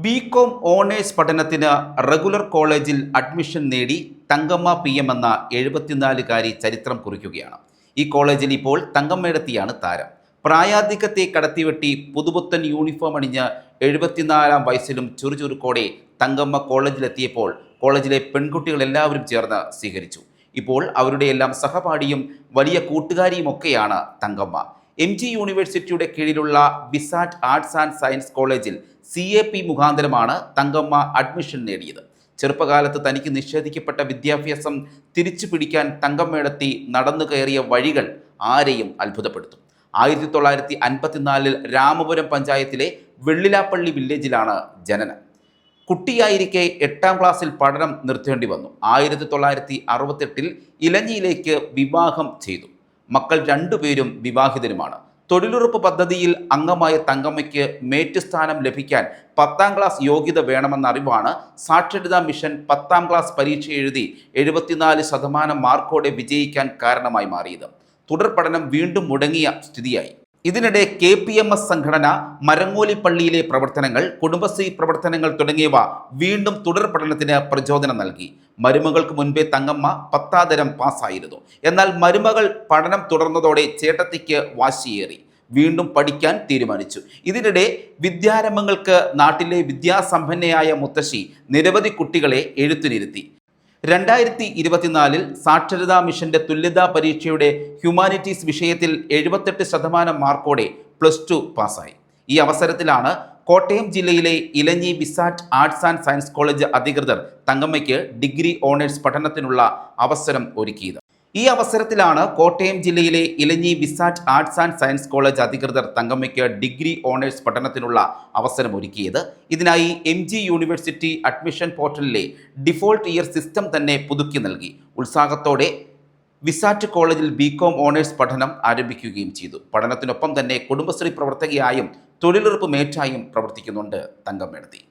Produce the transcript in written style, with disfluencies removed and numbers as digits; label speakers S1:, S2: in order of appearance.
S1: BCom owners പഠനത്തിന് regular കോളേജിൽ admission നേടി തങ്കമ്മ PM എന്ന 74-കാരി ചരിത്രം കുറിക്കുകയാണ്. ഈ കോളേജിൽ ഇപ്പോൾ തങ്കമ്മേടത്തിയാണ് താരം. പ്രായാധിക്യത്തെ കടത്തിവെട്ടി പുതുപുത്തൻ യൂണിഫോം അണിഞ്ഞ് 74-ാം വയസ്സിലും ചുറുചുറുക്കോടെ തങ്കമ്മ കോളേജിലെത്തിയപ്പോൾ കോളേജിലെ പെൺകുട്ടികളെല്ലാവരും ചേർന്ന് സ്വീകരിച്ചു. ഇപ്പോൾ അവരുടെ എല്ലാം സഹപാഠിയും വലിയ കൂട്ടുകാരിയുമൊക്കെയാണ് തങ്കമ്മ. MG യൂണിവേഴ്സിറ്റിയുടെ കീഴിലുള്ള വിസാറ്റ് ആർട്സ് ആൻഡ് സയൻസ് കോളേജിൽ CAP മുഖാന്തരമാണ് തങ്കമ്മ അഡ്മിഷൻ നേടിയത്. ചെറുപ്പകാലത്ത് തനിക്ക് നിഷേധിക്കപ്പെട്ട വിദ്യാഭ്യാസം തിരിച്ചു പിടിക്കാൻ തങ്കമ്മേടത്തി നടന്നു കയറിയ വഴികൾ ആരെയും അത്ഭുതപ്പെടുത്തും. 1954 രാമപുരം പഞ്ചായത്തിലെ വെള്ളിലാപ്പള്ളി വില്ലേജിലാണ് ജനനം. കുട്ടിയായിരിക്കെ 8ാം ക്ലാസ്സിൽ പഠനം നിർത്തേണ്ടി വന്നു. 1968 ഇലഞ്ഞിയിലേക്ക് വിവാഹം ചെയ്തു. മക്കൾ 2 പേരും വിവാഹിതരുമാണ്. തൊഴിലുറപ്പ് പദ്ധതിയിൽ അംഗമായ തങ്കമ്മയ്ക്ക് മേറ്റ് സ്ഥാനം ലഭിക്കാൻ 10ാം ക്ലാസ് യോഗ്യത വേണമെന്ന അറിവാണ് സാക്ഷരതാ മിഷൻ 10ാം ക്ലാസ് പരീക്ഷ എഴുതി 74% മാർക്കോടെ വിജയിക്കാൻ കാരണമായി മാറിയത്. തുടർ പഠനം വീണ്ടും മുടങ്ങിയ സ്ഥിതിയായി. ഇതിനിടെ KPMS സംഘടന, മരങ്ങോലി പള്ളിയിലെ പ്രവർത്തനങ്ങൾ, കുടുംബശ്രീ പ്രവർത്തനങ്ങൾ തുടങ്ങിയവ വീണ്ടും തുടർ പഠനത്തിന് പ്രചോദനം നൽകി. മരുമകൾക്ക് മുൻപേ തങ്കമ്മ 10ാം തരം പാസ്സായിരുന്നു. എന്നാൽ മരുമകൾ പഠനം തുടർന്നതോടെ ചേട്ടത്തിക്ക് വാശിയേറി വീണ്ടും പഠിക്കാൻ തീരുമാനിച്ചു. ഇതിനിടെ വിദ്യാരംഭങ്ങൾക്ക് നാട്ടിലെ വിദ്യാസമ്പന്നയായ മുത്തശ്ശി നിരവധി കുട്ടികളെ എഴുത്തിനിരുത്തി. 2024 സാക്ഷരതാ മിഷന്റെ തുല്യതാ പരീക്ഷയുടെ ഹ്യൂമാനിറ്റീസ് വിഷയത്തിൽ 78% മാർക്കോടെ +2 പാസ്സായി. ഈ അവസരത്തിലാണ് കോട്ടയം ജില്ലയിലെ Elanji VISAT arts and science college അധികൃതർ തങ്കമ്മയ്ക്ക് ഡിഗ്രി ഓണേഴ്സ് പഠനത്തിനുള്ള അവസരം ഒരുക്കിയത്. ഈ അവസരത്തിലാണ് കോട്ടയം ജില്ലയിലെ Elanji VISAT arts and science college അധികൃതർ തങ്കമ്മയ്ക്ക് ഡിഗ്രി ഓണേഴ്സ് പഠനത്തിനുള്ള അവസരം ഒരുക്കിയത്. ഇതിനായി MG യൂണിവേഴ്സിറ്റി അഡ്മിഷൻ പോർട്ടലിലെ ഡിഫോൾട്ട് ഇയർ സിസ്റ്റം തന്നെ പുതുക്കി നൽകി. ഉത്സാഹത്തോടെ വിസാറ്റ് കോളേജിൽ ബികോം ഓണേഴ്സ് പഠനം ആരംഭിക്കുകയും ചെയ്തു. പഠനത്തിനൊപ്പം തന്നെ കുടുംബശ്രീ പ്രവർത്തകയായും തൊഴിലുറപ്പ് മേറ്റായും പ്രവർത്തിക്കുന്നുണ്ട് തങ്കമ്മേടത്തി.